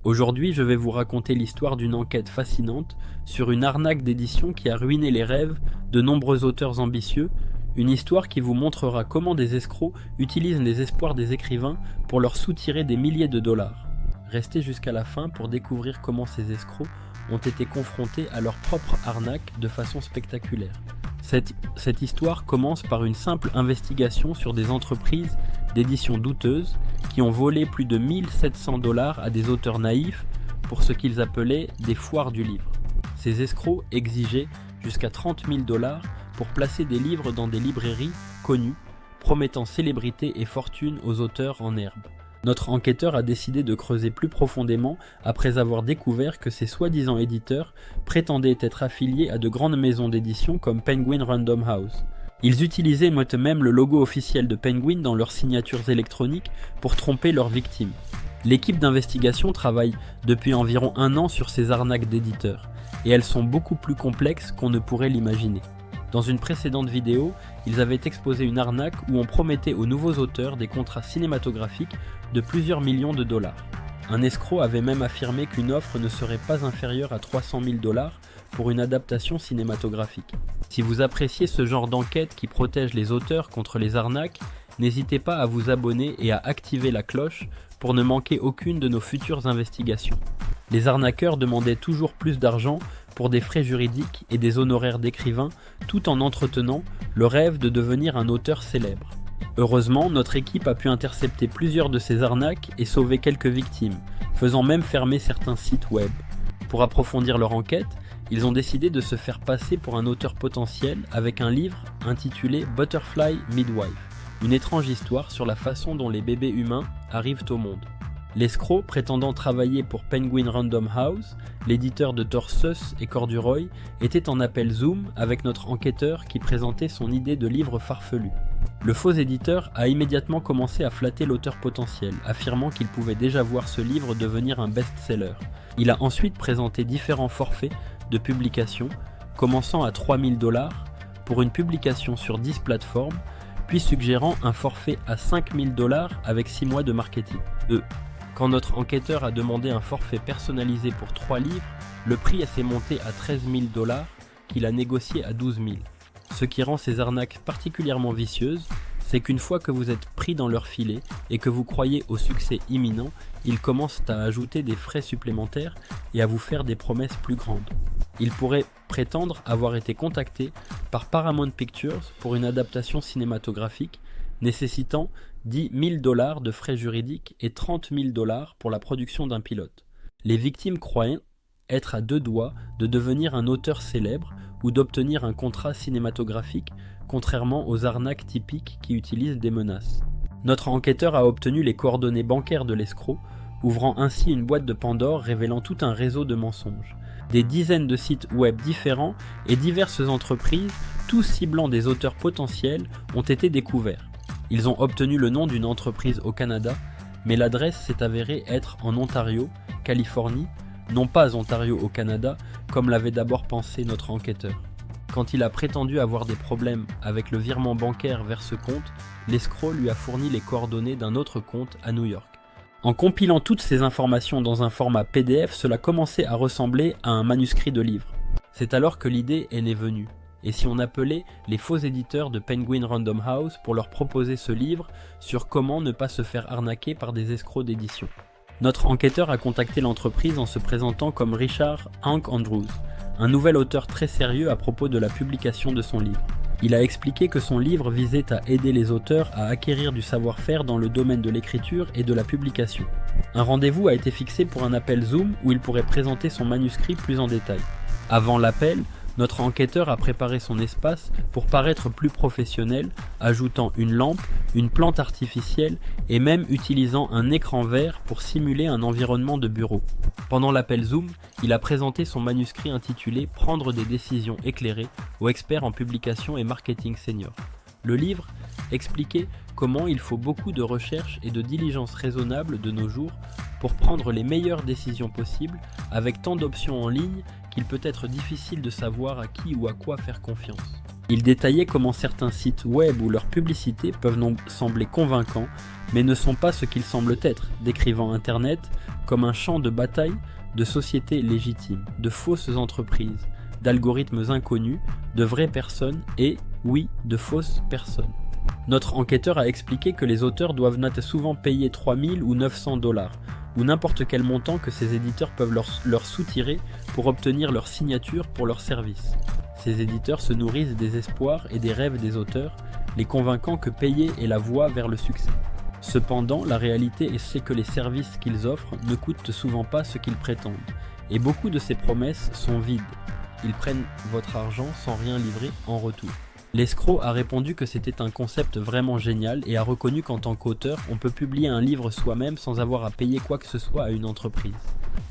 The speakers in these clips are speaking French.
Aujourd'hui, je vais vous raconter l'histoire d'une enquête fascinante sur une arnaque d'édition qui a ruiné les rêves de nombreux auteurs ambitieux, une histoire qui vous montrera comment des escrocs utilisent les espoirs des écrivains pour leur soutirer des milliers de dollars. Restez jusqu'à la fin pour découvrir comment ces escrocs ont été confrontés à leur propre arnaque de façon spectaculaire. Cette histoire commence par une simple investigation sur des entreprises d'édition douteuses qui ont volé plus de 1700 dollars à des auteurs naïfs pour ce qu'ils appelaient des foires du livre. Ces escrocs exigeaient jusqu'à 30 000 dollars pour placer des livres dans des librairies connues, promettant célébrité et fortune aux auteurs en herbe. Notre enquêteur a décidé de creuser plus profondément après avoir découvert que ces soi-disant éditeurs prétendaient être affiliés à de grandes maisons d'édition comme Penguin Random House. Ils utilisaient même le logo officiel de Penguin dans leurs signatures électroniques pour tromper leurs victimes. L'équipe d'investigation travaille depuis environ 1 an sur ces arnaques d'éditeurs, et elles sont beaucoup plus complexes qu'on ne pourrait l'imaginer. Dans une précédente vidéo, ils avaient exposé une arnaque où on promettait aux nouveaux auteurs des contrats cinématographiques de plusieurs millions de dollars. Un escroc avait même affirmé qu'une offre ne serait pas inférieure à 300 000 dollars pour une adaptation cinématographique. Si vous appréciez ce genre d'enquête qui protège les auteurs contre les arnaques, n'hésitez pas à vous abonner et à activer la cloche pour ne manquer aucune de nos futures investigations. Les arnaqueurs demandaient toujours plus d'argent pour des frais juridiques et des honoraires d'écrivains, tout en entretenant le rêve de devenir un auteur célèbre. Heureusement, notre équipe a pu intercepter plusieurs de ces arnaques et sauver quelques victimes, faisant même fermer certains sites web. Pour approfondir leur enquête, ils ont décidé de se faire passer pour un auteur potentiel avec un livre intitulé Butterfly Midwife, une étrange histoire sur la façon dont les bébés humains arrivent au monde. L'escroc, prétendant travailler pour Penguin Random House, l'éditeur de Torsus et Corduroy, était en appel Zoom avec notre enquêteur qui présentait son idée de livre farfelu. Le faux éditeur a immédiatement commencé à flatter l'auteur potentiel, affirmant qu'il pouvait déjà voir ce livre devenir un best-seller. Il a ensuite présenté différents forfaits de publication, commençant à 3 000 dollars pour une publication sur 10 plateformes, puis suggérant un forfait à 5 000 dollars avec 6 mois de marketing. Quand notre enquêteur a demandé un forfait personnalisé pour 3 livres, le prix s'est monté à 13 000 dollars qu'il a négocié à 12 000. Ce qui rend ces arnaques particulièrement vicieuses, c'est qu'une fois que vous êtes pris dans leur filet et que vous croyez au succès imminent, ils commencent à ajouter des frais supplémentaires et à vous faire des promesses plus grandes. Ils pourraient prétendre avoir été contactés par Paramount Pictures pour une adaptation cinématographique nécessitant 10 000 dollars de frais juridiques et 30 000 dollars pour la production d'un pilote. Les victimes croyaient être à 2 doigts de devenir un auteur célèbre ou d'obtenir un contrat cinématographique, contrairement aux arnaques typiques qui utilisent des menaces. Notre enquêteur a obtenu les coordonnées bancaires de l'escroc, ouvrant ainsi une boîte de Pandore révélant tout un réseau de mensonges. Des dizaines de sites web différents et diverses entreprises, tous ciblant des auteurs potentiels, ont été découverts. Ils ont obtenu le nom d'une entreprise au Canada, mais l'adresse s'est avérée être en Ontario, Californie, non pas Ontario au Canada, comme l'avait d'abord pensé notre enquêteur. Quand il a prétendu avoir des problèmes avec le virement bancaire vers ce compte, l'escroc lui a fourni les coordonnées d'un autre compte à New York. En compilant toutes ces informations dans un format PDF, cela commençait à ressembler à un manuscrit de livre. C'est alors que l'idée est venue. Et si on appelait les faux éditeurs de Penguin Random House pour leur proposer ce livre sur comment ne pas se faire arnaquer par des escrocs d'édition. Notre enquêteur a contacté l'entreprise en se présentant comme Richard Hank Andrews, un nouvel auteur très sérieux à propos de la publication de son livre. Il a expliqué que son livre visait à aider les auteurs à acquérir du savoir-faire dans le domaine de l'écriture et de la publication. Un rendez-vous a été fixé pour un appel Zoom où il pourrait présenter son manuscrit plus en détail. Avant l'appel, notre enquêteur a préparé son espace pour paraître plus professionnel, ajoutant une lampe, une plante artificielle et même utilisant un écran vert pour simuler un environnement de bureau. Pendant l'appel Zoom, il a présenté son manuscrit intitulé « Prendre des décisions éclairées » aux experts en publication et marketing senior. Le livre expliquait comment il faut beaucoup de recherche et de diligence raisonnable de nos jours pour prendre les meilleures décisions possibles avec tant d'options en ligne qu'il peut être difficile de savoir à qui ou à quoi faire confiance. Il détaillait comment certains sites web ou leurs publicités peuvent sembler convaincants, mais ne sont pas ce qu'ils semblent être, décrivant Internet comme un champ de bataille de sociétés légitimes, de fausses entreprises, d'algorithmes inconnus, de vraies personnes et, oui, de fausses personnes. Notre enquêteur a expliqué que les auteurs doivent souvent payer 3000 ou 900 $, ou n'importe quel montant que ces éditeurs peuvent leur soutirer pour obtenir leur signature pour leur service. Ces éditeurs se nourrissent des espoirs et des rêves des auteurs, les convainquant que payer est la voie vers le succès. Cependant, la réalité c'est que les services qu'ils offrent ne coûtent souvent pas ce qu'ils prétendent, et beaucoup de ces promesses sont vides. Ils prennent votre argent sans rien livrer en retour. L'escroc a répondu que c'était un concept vraiment génial et a reconnu qu'en tant qu'auteur, on peut publier un livre soi-même sans avoir à payer quoi que ce soit à une entreprise.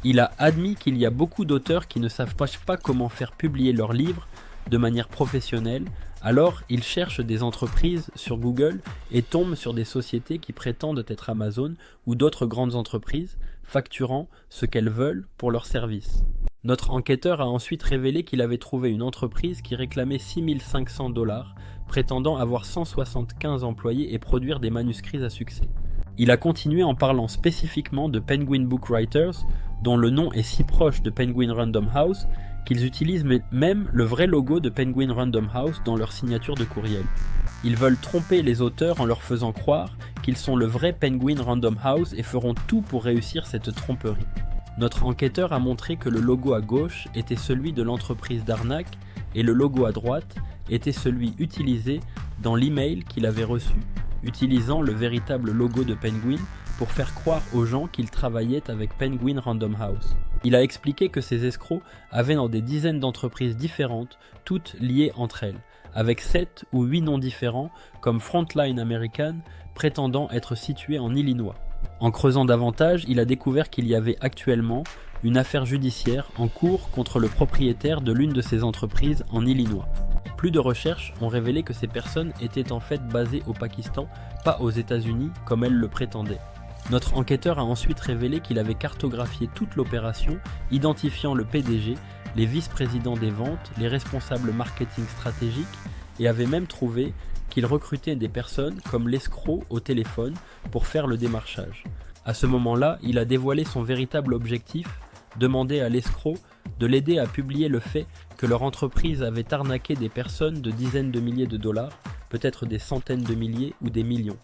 Il a admis qu'il y a beaucoup d'auteurs qui ne savent pas comment faire publier leurs livres de manière professionnelle, alors ils cherchent des entreprises sur Google et tombent sur des sociétés qui prétendent être Amazon ou d'autres grandes entreprises, facturant ce qu'elles veulent pour leurs services. Notre enquêteur a ensuite révélé qu'il avait trouvé une entreprise qui réclamait 6500 $, prétendant avoir 175 employés et produire des manuscrits à succès. Il a continué en parlant spécifiquement de Penguin Book Writers, dont le nom est si proche de Penguin Random House qu'ils utilisent même le vrai logo de Penguin Random House dans leur signature de courriel. Ils veulent tromper les auteurs en leur faisant croire qu'ils sont le vrai Penguin Random House et feront tout pour réussir cette tromperie. Notre enquêteur a montré que le logo à gauche était celui de l'entreprise d'arnaque et le logo à droite était celui utilisé dans l'email qu'il avait reçu, utilisant le véritable logo de Penguin pour faire croire aux gens qu'ils travaillaient avec Penguin Random House. Il a expliqué que ces escrocs avaient dans des dizaines d'entreprises différentes, toutes liées entre elles, avec 7 ou 8 noms différents comme Frontline American, prétendant être situés en Illinois. En creusant davantage, il a découvert qu'il y avait actuellement une affaire judiciaire en cours contre le propriétaire de l'une de ces entreprises en Illinois. Plus de recherches ont révélé que ces personnes étaient en fait basées au Pakistan, pas aux États-Unis comme elles le prétendaient. Notre enquêteur a ensuite révélé qu'il avait cartographié toute l'opération, identifiant le PDG, les vice-présidents des ventes, les responsables marketing stratégiques, et avait même trouvé qu'il recrutait des personnes comme l'escroc au téléphone pour faire le démarchage. À ce moment-là, il a dévoilé son véritable objectif, demander à l'escroc de l'aider à publier le fait que leur entreprise avait arnaqué des personnes de dizaines de milliers de $, peut-être des centaines de milliers ou des millions.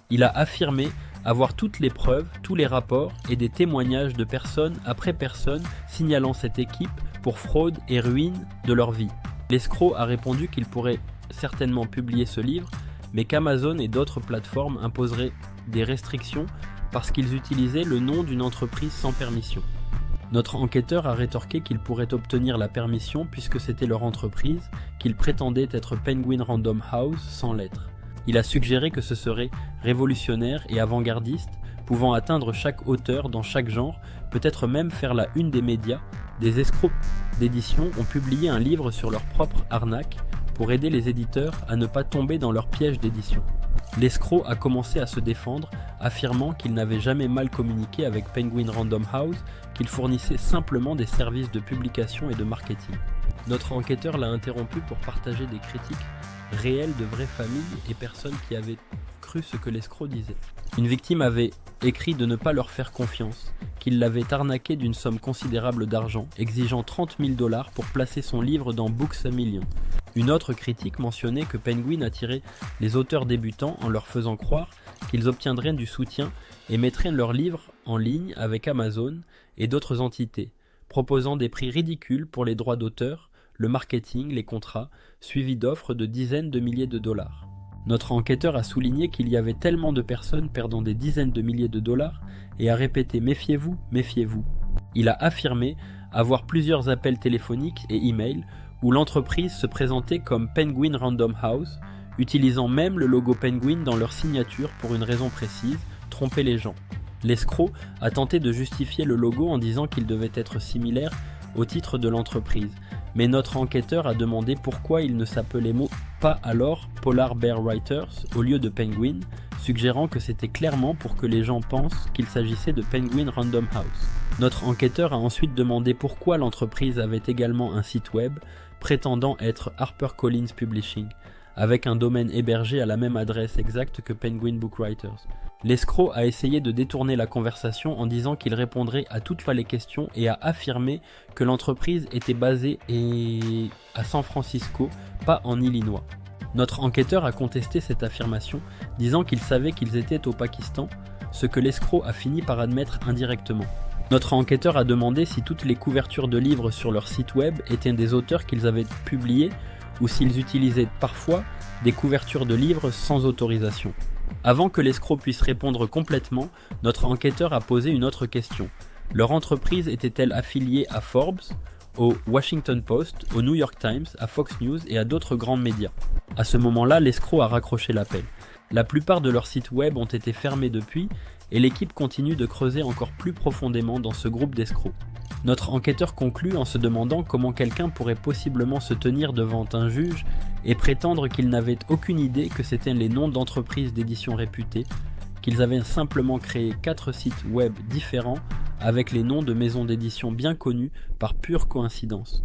Il a affirmé avoir toutes les preuves, tous les rapports et des témoignages de personne après personne signalant cette équipe pour fraude et ruine de leur vie. L'escroc a répondu qu'il pourrait certainement publier ce livre, mais qu'Amazon et d'autres plateformes imposeraient des restrictions parce qu'ils utilisaient le nom d'une entreprise sans permission. Notre enquêteur a rétorqué qu'il pourrait obtenir la permission puisque c'était leur entreprise, qu'ils prétendaient être Penguin Random House sans lettres. Il a suggéré que ce serait révolutionnaire et avant-gardiste, pouvant atteindre chaque auteur dans chaque genre, peut-être même faire la une des médias. Des escrocs d'édition ont publié un livre sur leur propre arnaque pour aider les éditeurs à ne pas tomber dans leur piège d'édition. L'escroc a commencé à se défendre, affirmant qu'il n'avait jamais mal communiqué avec Penguin Random House, qu'il fournissait simplement des services de publication et de marketing. Notre enquêteur l'a interrompu pour partager des critiques réelles de vraies familles et personnes qui avaient cru ce que l'escroc disait. Une victime avait écrit de ne pas leur faire confiance, qu'il l'avait arnaqué d'une somme considérable d'argent, exigeant 30 000 $ pour placer son livre dans Books A Million. Une autre critique mentionnait que Penguin attirait les auteurs débutants en leur faisant croire qu'ils obtiendraient du soutien et mettraient leurs livres en ligne avec Amazon et d'autres entités, proposant des prix ridicules pour les droits d'auteur, le marketing, les contrats, suivis d'offres de dizaines de milliers de $. Notre enquêteur a souligné qu'il y avait tellement de personnes perdant des dizaines de milliers de $, et a répété « méfiez-vous, méfiez-vous ». Il a affirmé avoir plusieurs appels téléphoniques et emails où l'entreprise se présentait comme Penguin Random House, utilisant même le logo Penguin dans leur signature pour une raison précise, tromper les gens. L'escroc a tenté de justifier le logo en disant qu'il devait être similaire au titre de l'entreprise, mais notre enquêteur a demandé pourquoi il ne s'appelait pas alors Polar Bear Writers au lieu de Penguin, suggérant que c'était clairement pour que les gens pensent qu'il s'agissait de Penguin Random House. Notre enquêteur a ensuite demandé pourquoi l'entreprise avait également un site web prétendant être HarperCollins Publishing, avec un domaine hébergé à la même adresse exacte que Penguin Book Writers. L'escroc a essayé de détourner la conversation en disant qu'il répondrait à toutes les questions et a affirmé que l'entreprise était basée à San Francisco, pas en Illinois. Notre enquêteur a contesté cette affirmation, disant qu'il savait qu'ils étaient au Pakistan, ce que l'escroc a fini par admettre indirectement. Notre enquêteur a demandé si toutes les couvertures de livres sur leur site web étaient des auteurs qu'ils avaient publiés ou s'ils utilisaient parfois des couvertures de livres sans autorisation. Avant que l'escroc puisse répondre complètement, notre enquêteur a posé une autre question. Leur entreprise était-elle affiliée à Forbes, au Washington Post, au New York Times, à Fox News et à d'autres grands médias? À ce moment-là, l'escroc a raccroché l'appel. La plupart de leurs sites web ont été fermés depuis, et l'équipe continue de creuser encore plus profondément dans ce groupe d'escrocs. Notre enquêteur conclut en se demandant comment quelqu'un pourrait possiblement se tenir devant un juge et prétendre qu'il n'avait aucune idée que c'étaient les noms d'entreprises d'édition réputées, qu'ils avaient simplement créé 4 sites web différents avec les noms de maisons d'édition bien connues par pure coïncidence.